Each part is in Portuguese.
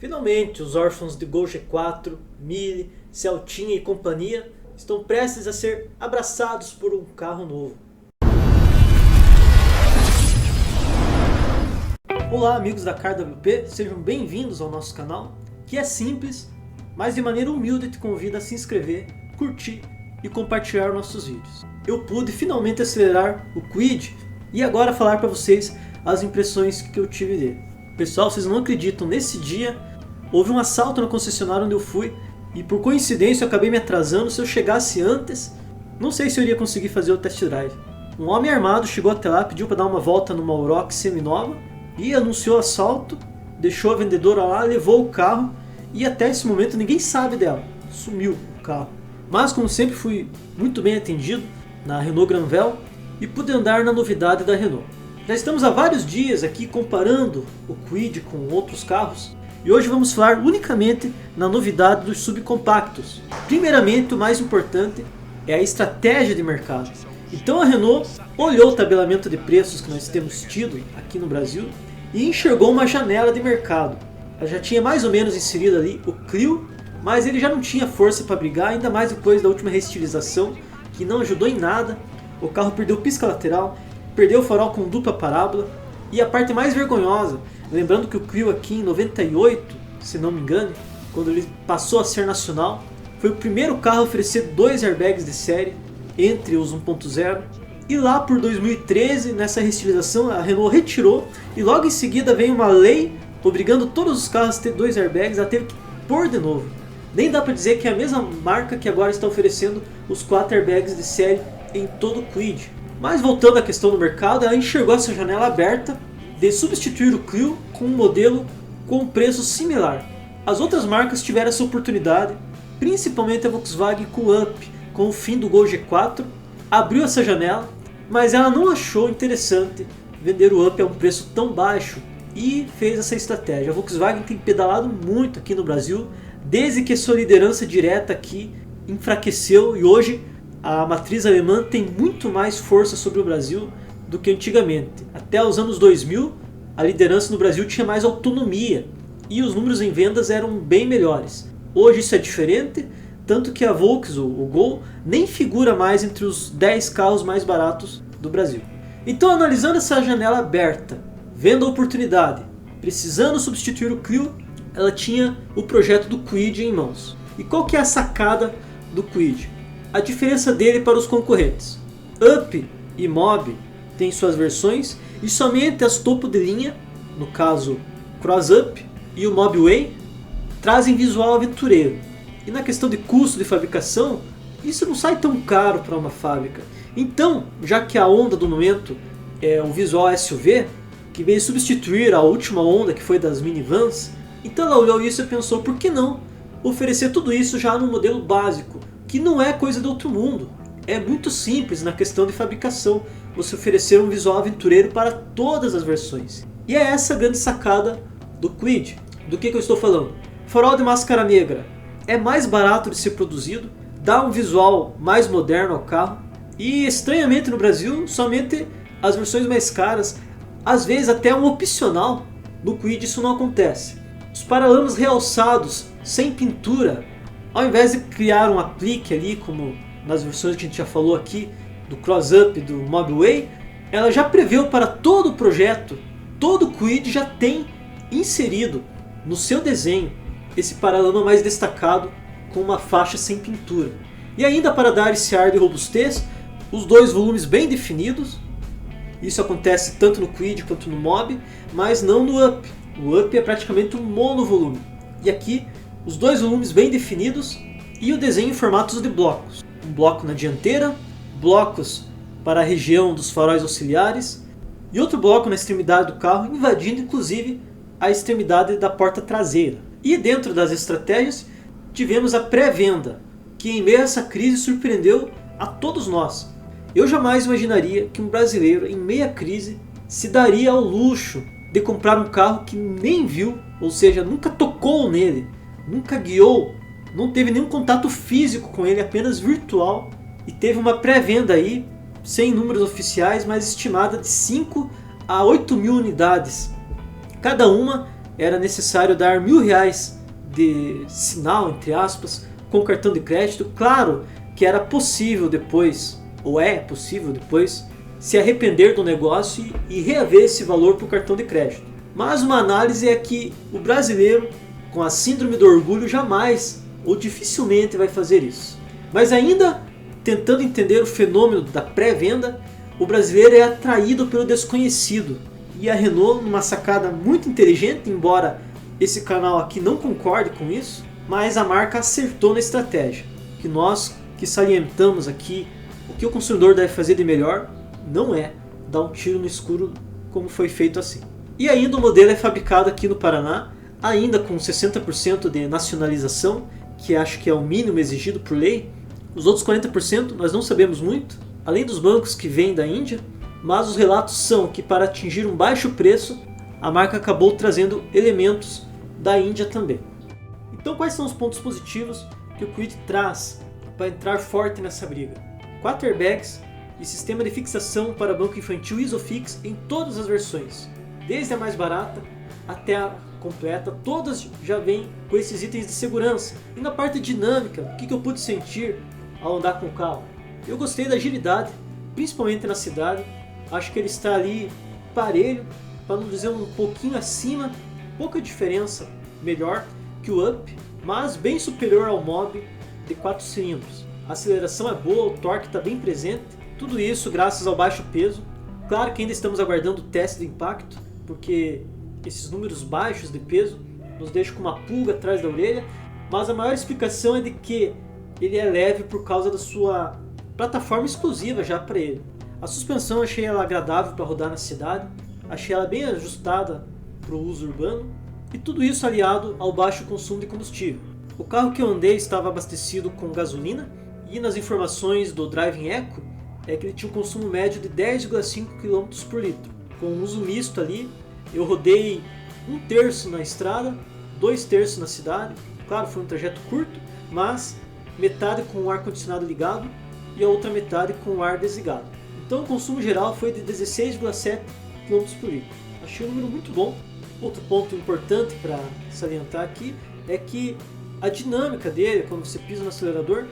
Finalmente, os órfãos de Gol G4, Mille, Celtinha e companhia estão prestes a ser abraçados por um carro novo. Olá amigos da CarWP, sejam bem-vindos ao nosso canal, que é simples, mas de maneira humilde te convida a se inscrever, curtir e compartilhar nossos vídeos. Eu pude finalmente acelerar o Kwid e agora falar para vocês as impressões que eu tive dele. Pessoal, vocês não acreditam, nesse dia houve um assalto na concessionária onde eu fui e por coincidência eu acabei me atrasando. Se eu chegasse antes, não sei se eu iria conseguir fazer o test drive. Um homem armado chegou até lá, pediu para dar uma volta numa Aurora semi-nova e anunciou assalto, deixou a vendedora lá, levou o carro e até esse momento ninguém sabe dela, sumiu o carro. Mas como sempre fui muito bem atendido na Renault Granvel e pude andar na novidade da Renault. Já estamos há vários dias aqui comparando o Kwid com outros carros e hoje vamos falar unicamente na novidade dos subcompactos. Primeiramente, o mais importante é a estratégia de mercado. Então a Renault olhou o tabelamento de preços que nós temos tido aqui no Brasil e enxergou uma janela de mercado. Ela já tinha mais ou menos inserido ali o Clio, mas ele já não tinha força para brigar, ainda mais depois da última reestilização, que não ajudou em nada. O carro perdeu pisca lateral, perdeu o farol com dupla parábola e a parte mais vergonhosa, lembrando que o Clio aqui em 98, se não me engano, quando ele passou a ser nacional, foi o primeiro carro a oferecer 2 airbags de série entre os 1.0 e lá por 2013, nessa reestilização, a Renault retirou e logo em seguida veio uma lei obrigando todos os carros a ter 2 airbags. Ela teve que pôr de novo. Nem dá para dizer que é a mesma marca que agora está oferecendo os 4 airbags de série em todo o Kwid. Mas voltando à questão do mercado, ela enxergou essa janela aberta de substituir o Clio com um modelo com preço similar. As outras marcas tiveram essa oportunidade, principalmente a Volkswagen com o Up, com o fim do Gol G4, abriu essa janela, mas ela não achou interessante vender o Up a um preço tão baixo e fez essa estratégia. A Volkswagen tem pedalado muito aqui no Brasil, desde que a sua liderança direta aqui enfraqueceu e hoje a matriz alemã tem muito mais força sobre o Brasil do que antigamente. Até os anos 2000, a liderança no Brasil tinha mais autonomia e os números em vendas eram bem melhores. Hoje isso é diferente, tanto que a Volkswagen, o Gol, nem figura mais entre os 10 carros mais baratos do Brasil. Então, analisando essa janela aberta, vendo a oportunidade, precisando substituir o Clio, ela tinha o projeto do Kwid em mãos. E qual que é a sacada do Kwid? A diferença dele para os concorrentes. Up e Mob têm suas versões e somente as topo de linha, no caso Cross Up e o Mob Way, trazem visual aventureiro. E na questão de custo de fabricação, isso não sai tão caro para uma fábrica. Então, já que a onda do momento é o visual SUV, que veio substituir a última onda que foi das minivans, então ela olhou isso e pensou, por que não oferecer tudo isso já no modelo básico, que não é coisa do outro mundo. É muito simples na questão de fabricação, você oferecer um visual aventureiro para todas as versões. E é essa a grande sacada do Kwid. Do que eu estou falando? Farol de máscara negra é mais barato de ser produzido, dá um visual mais moderno ao carro e estranhamente no Brasil somente as versões mais caras, às vezes até um opcional. No Kwid isso não acontece. Os paralamas realçados, sem pintura, ao invés de criar um aplique ali como nas versões que a gente já falou aqui do Cross Up e do Mob Way, ela já preveu para todo o projeto, todo o Kwid já tem inserido no seu desenho esse paralama mais destacado com uma faixa sem pintura. E ainda para dar esse ar de robustez, os 2 volumes bem definidos. Isso acontece tanto no Kwid quanto no Mob, mas não no Up. O Up é praticamente um monovolume. E aqui os 2 volumes bem definidos e o desenho em formatos de blocos. Um bloco na dianteira, blocos para a região dos faróis auxiliares e outro bloco na extremidade do carro, invadindo inclusive a extremidade da porta traseira. E dentro das estratégias, tivemos a pré-venda, que em meio a essa crise surpreendeu a todos nós. Eu jamais imaginaria que um brasileiro em meia crise se daria ao luxo de comprar um carro que nem viu, ou seja, nunca tocou nele, nunca guiou, não teve nenhum contato físico com ele, apenas virtual, e teve uma pré-venda aí, sem números oficiais, mas estimada de 5 a 8 mil unidades, cada uma era necessário dar R$1.000 de sinal, entre aspas, com cartão de crédito. Claro que era possível depois, ou é possível depois, se arrepender do negócio e reaver esse valor para o cartão de crédito. Mas uma análise é que o brasileiro, com a síndrome do orgulho, jamais ou dificilmente vai fazer isso. Mas ainda tentando entender o fenômeno da pré-venda, o brasileiro é atraído pelo desconhecido. E a Renault, numa sacada muito inteligente, embora esse canal aqui não concorde com isso, mas a marca acertou na estratégia. Que nós que salientamos aqui o que o consumidor deve fazer de melhor não é dar um tiro no escuro como foi feito assim. E ainda o modelo é fabricado aqui no Paraná, ainda com 60% de nacionalização, que acho que é o mínimo exigido por lei. Os outros 40% nós não sabemos muito, além dos bancos que vêm da Índia, mas os relatos são que para atingir um baixo preço, a marca acabou trazendo elementos da Índia também. Então quais são os pontos positivos que o Kwid traz para entrar forte nessa briga? 4 airbags e sistema de fixação para banco infantil ISOFIX em todas as versões, desde a mais barata até a completa, todas já vêm com esses itens de segurança. E na parte dinâmica, o que eu pude sentir ao andar com o carro? Eu gostei da agilidade, principalmente na cidade. Acho que ele está ali parelho, para não dizer um pouquinho acima, pouca diferença, melhor que o Up, mas bem superior ao Mob de 4 cilindros. A aceleração é boa, o torque está bem presente, tudo isso graças ao baixo peso. Claro que ainda estamos aguardando o teste de impacto, porque esses números baixos de peso nos deixam com uma pulga atrás da orelha, mas a maior explicação é de que ele é leve por causa da sua plataforma exclusiva já para ele. A suspensão eu achei ela agradável para rodar na cidade, achei ela bem ajustada para o uso urbano, e tudo isso aliado ao baixo consumo de combustível. O carro que eu andei estava abastecido com gasolina, e nas informações do Driving Echo é que ele tinha um consumo médio de 10,5 km por litro. Com um uso misto ali, eu rodei 1/3 na estrada, 2/3 na cidade. Claro, foi um trajeto curto, mas metade com o ar-condicionado ligado e a outra metade com o ar desligado. Então o consumo geral foi de 16,7 km por litro. Achei um número muito bom. Outro ponto importante para salientar aqui é que a dinâmica dele, quando você pisa no acelerador,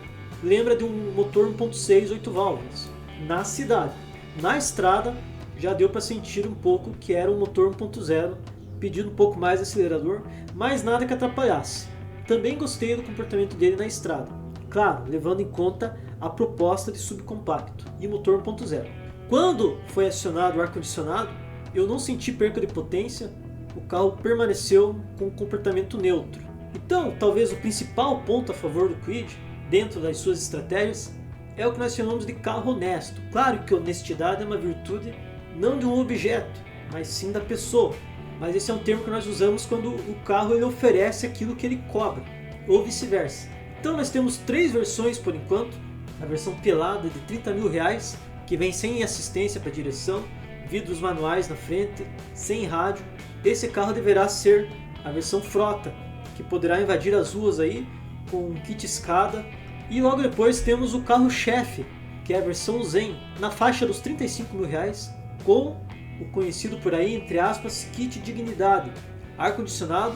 lembra de um motor 1.6 8 válvulas na cidade. Na estrada já deu para sentir um pouco que era um motor 1.0, pedindo um pouco mais de acelerador, mas nada que atrapalhasse. Também gostei do comportamento dele na estrada, claro, levando em conta a proposta de subcompacto e motor 1.0. Quando foi acionado o ar-condicionado, eu não senti perca de potência, o carro permaneceu com um comportamento neutro. Então, talvez o principal ponto a favor do Kwid, dentro das suas estratégias, é o que nós chamamos de carro honesto. Claro que honestidade é uma virtude não de um objeto, mas sim da pessoa. Mas esse é um termo que nós usamos quando o carro ele oferece aquilo que ele cobra, ou vice-versa. Então nós temos 3 versões por enquanto. A versão pelada de R$30.000, que vem sem assistência para direção, vidros manuais na frente, sem rádio. Esse carro deverá ser a versão frota, que poderá invadir as ruas aí com um kit escada. E logo depois temos o carro-chefe, que é a versão Zen, na faixa dos R$35.000, com o conhecido por aí, entre aspas, kit dignidade, ar-condicionado,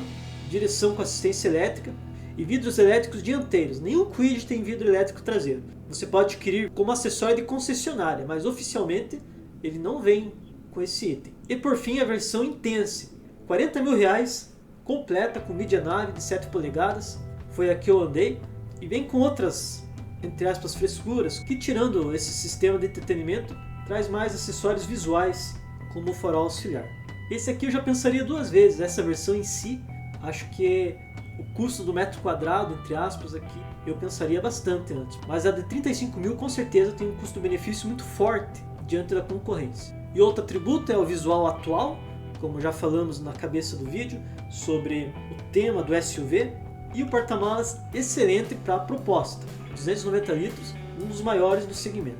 direção com assistência elétrica e vidros elétricos dianteiros. Nenhum Kwid tem vidro elétrico traseiro. Você pode adquirir como acessório de concessionária, mas oficialmente ele não vem com esse item. E por fim a versão Intense, R$40.000, completa com mídia nave de 7 polegadas, foi a que eu andei, e vem com outras, entre aspas, frescuras, que tirando esse sistema de entretenimento, traz mais acessórios visuais, como o farol auxiliar. Esse aqui eu já pensaria 2 vezes, essa versão em si, acho que o custo do metro quadrado, entre aspas, aqui, eu pensaria bastante antes. Mas a de 35.000 com certeza tem um custo-benefício muito forte diante da concorrência. E outro atributo é o visual atual, como já falamos na cabeça do vídeo, sobre o tema do SUV, e o porta-malas excelente para a proposta, 290 litros, um dos maiores do segmento.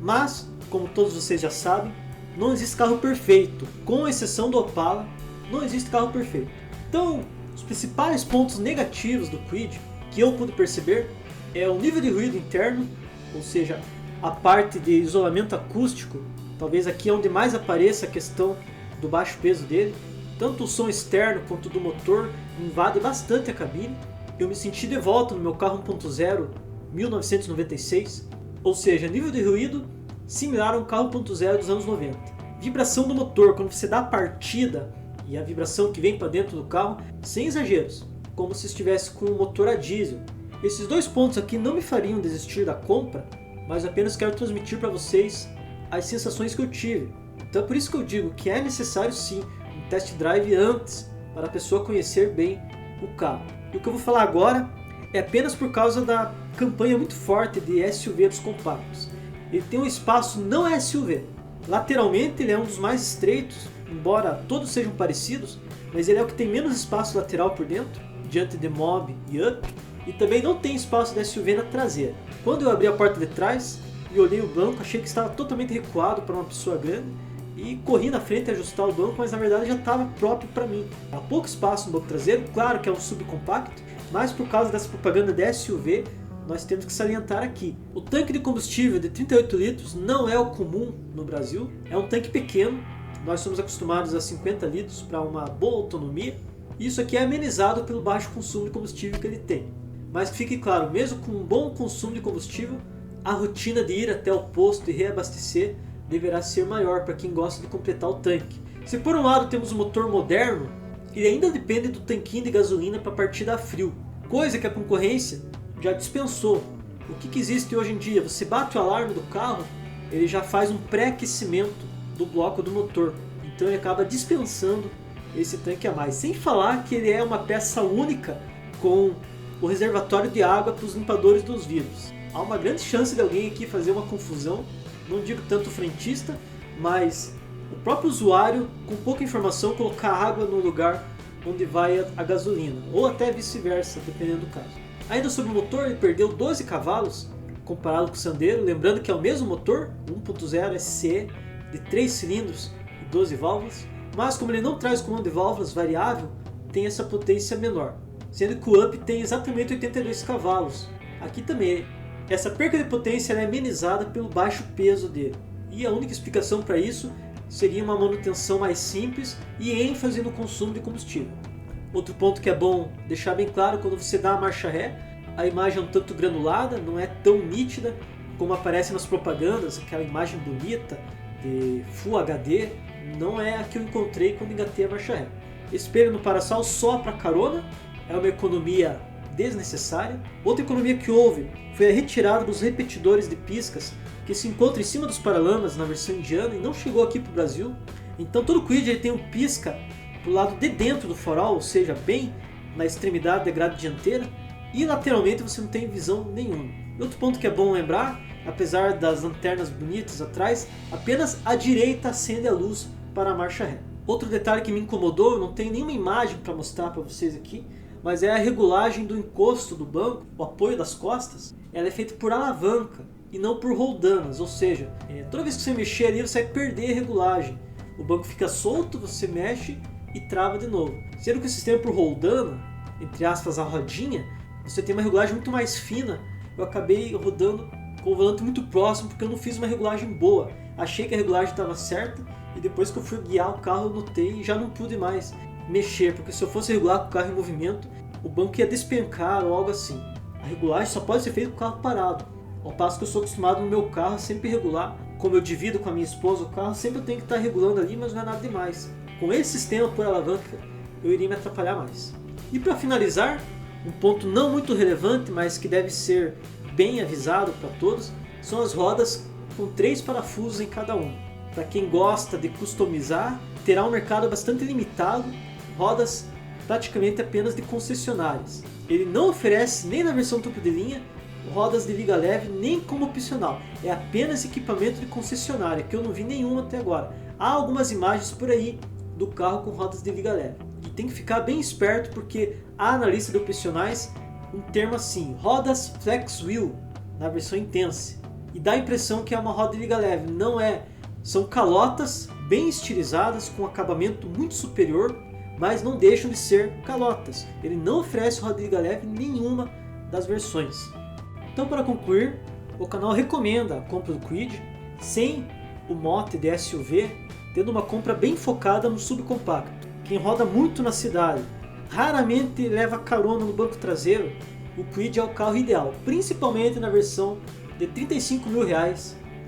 Mas, como todos vocês já sabem, não existe carro perfeito, com exceção do Opala, não existe carro perfeito. Então, os principais pontos negativos do Kwid, que eu pude perceber, é o nível de ruído interno, ou seja, a parte de isolamento acústico, talvez aqui é onde mais apareça a questão do baixo peso dele, Tanto o som externo quanto do motor invade bastante a cabine. Eu me senti de volta no meu carro 1.0 1996, ou seja, nível de ruído similar a um carro 1.0 dos anos 90. Vibração do motor quando você dá a partida e a vibração que vem para dentro do carro, sem exageros, como se estivesse com um motor a diesel. Esses dois pontos aqui não me fariam desistir da compra, mas apenas quero transmitir para vocês as sensações que eu tive. Então é por isso que eu digo que é necessário sim um test drive antes, para a pessoa conhecer bem o carro. E o que eu vou falar agora é apenas por causa da campanha muito forte de SUV dos compactos. Ele tem um espaço não SUV. Lateralmente ele é um dos mais estreitos, embora todos sejam parecidos, mas ele é o que tem menos espaço lateral por dentro, diante de Mob e Up, e também não tem espaço de SUV na traseira. Quando eu abri a porta de trás e olhei o banco, achei que estava totalmente recuado para uma pessoa grande, e corri na frente ajustar o banco, mas na verdade já estava próprio para mim. Há pouco espaço no banco traseiro, claro que é um subcompacto, mas por causa dessa propaganda de SUV, nós temos que salientar aqui. O tanque de combustível de 38 litros não é o comum no Brasil, é um tanque pequeno, nós somos acostumados a 50 litros para uma boa autonomia, e isso aqui é amenizado pelo baixo consumo de combustível que ele tem. Mas que fique claro, mesmo com um bom consumo de combustível, a rotina de ir até o posto e reabastecer deverá ser maior para quem gosta de completar o tanque. Se por um lado temos um motor moderno, ele ainda depende do tanquinho de gasolina para partida a frio, coisa que a concorrência já dispensou. O que existe hoje em dia? Você bate o alarme do carro, ele já faz um pré-aquecimento do bloco do motor, então ele acaba dispensando esse tanque a mais. Sem falar que ele é uma peça única com o reservatório de água para os limpadores dos vidros. Há uma grande chance de alguém aqui fazer uma confusão, não digo tanto o frentista, mas o próprio usuário, com pouca informação, colocar água no lugar onde vai a gasolina, ou até vice-versa, dependendo do caso. Ainda sobre o motor, ele perdeu 12 cavalos comparado com o Sandero, lembrando que é o mesmo motor, 1.0 SCE, de 3 cilindros e 12 válvulas, mas como ele não traz comando de válvulas variável, tem essa potência menor, sendo que o Up tem exatamente 82 cavalos. Aqui também, essa perca de potência é amenizada pelo baixo peso dele, e a única explicação para isso seria uma manutenção mais simples e ênfase no consumo de combustível. Outro ponto que é bom deixar bem claro, quando você dá a marcha ré, a imagem é um tanto granulada, não é tão nítida como aparece nas propagandas, aquela imagem bonita de Full HD, não é a que eu encontrei quando engatei a marcha ré. Espelho no para-sol só para carona, é uma economia desnecessária. Outra economia que houve foi a retirada dos repetidores de piscas que se encontram em cima dos paralamas na versão indiana e não chegou aqui para o Brasil. Então todo Kwid ele tem um pisca do lado de dentro do farol, ou seja, bem na extremidade da grade dianteira, e lateralmente você não tem visão nenhuma. Outro ponto que é bom lembrar, apesar das lanternas bonitas atrás, apenas a direita acende a luz para a marcha ré. Outro detalhe que me incomodou, eu não tenho nenhuma imagem para mostrar para vocês aqui, mas é a regulagem do encosto do banco, o apoio das costas. Ela é feita por alavanca e não por roldanas, ou seja, toda vez que você mexer ali você vai perder a regulagem. O banco fica solto, você mexe e trava de novo. Sendo que o sistema por roldana, entre aspas a rodinha, você tem uma regulagem muito mais fina. Eu acabei rodando com o volante muito próximo porque eu não fiz uma regulagem boa. Achei que a regulagem estava certa e depois que eu fui guiar o carro eu notei e já não pude mais mexer, porque se eu fosse regular com o carro em movimento, o banco ia despencar ou algo assim. A regulagem só pode ser feita com o carro parado. Ao passo que eu sou acostumado no meu carro a sempre regular, como eu divido com a minha esposa o carro, sempre eu tenho que estar regulando ali, mas não é nada demais. Com esse sistema por alavanca, eu iria me atrapalhar mais. E para finalizar, um ponto não muito relevante, mas que deve ser bem avisado para todos, são as rodas com 3 parafusos em cada um. Para quem gosta de customizar, terá um mercado bastante limitado, rodas praticamente apenas de concessionárias. Ele não oferece nem na versão topo de linha rodas de liga leve, nem como opcional. É apenas equipamento de concessionária, que eu não vi nenhuma até agora. Há algumas imagens por aí do carro com rodas de liga leve. E tem que ficar bem esperto porque há na lista de opcionais um termo assim, rodas flex wheel, na versão intense. E dá a impressão que é uma roda de liga leve, não é. São calotas bem estilizadas com acabamento muito superior, mas não deixam de ser calotas. Ele não oferece roda de liga leve em nenhuma das versões. Então, para concluir, o canal recomenda a compra do Kwid sem o mote de SUV, tendo uma compra bem focada no subcompacto. quem roda muito na cidade, raramente leva carona no banco traseiro, o Kwid é o carro ideal, principalmente na versão de R$35 mil,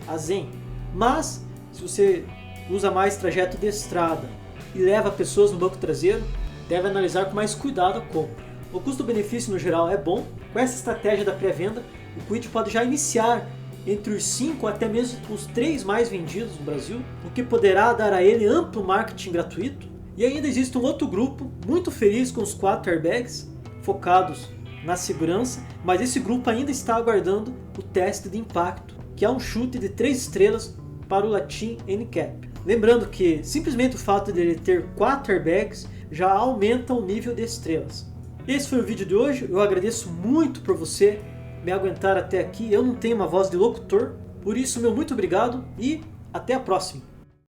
a Zen. Mas, se você usa mais trajeto de estrada e leva pessoas no banco traseiro, deve analisar com mais cuidado a compra. O custo-benefício no geral é bom. Com essa estratégia da pré-venda, o Kwid pode já iniciar entre os 5 até mesmo os 3 mais vendidos no Brasil, o que poderá dar a ele amplo marketing gratuito. E ainda existe um outro grupo muito feliz com os 4 airbags, focados na segurança, mas esse grupo ainda está aguardando o teste de impacto, que é um chute de 3 estrelas para o Latin NCAP. Lembrando que simplesmente o fato de ele ter 4 airbags já aumenta o nível de estrelas. Esse foi o vídeo de hoje, eu agradeço muito por você me aguentar até aqui. Eu não tenho uma voz de locutor, por isso meu muito obrigado e até a próxima.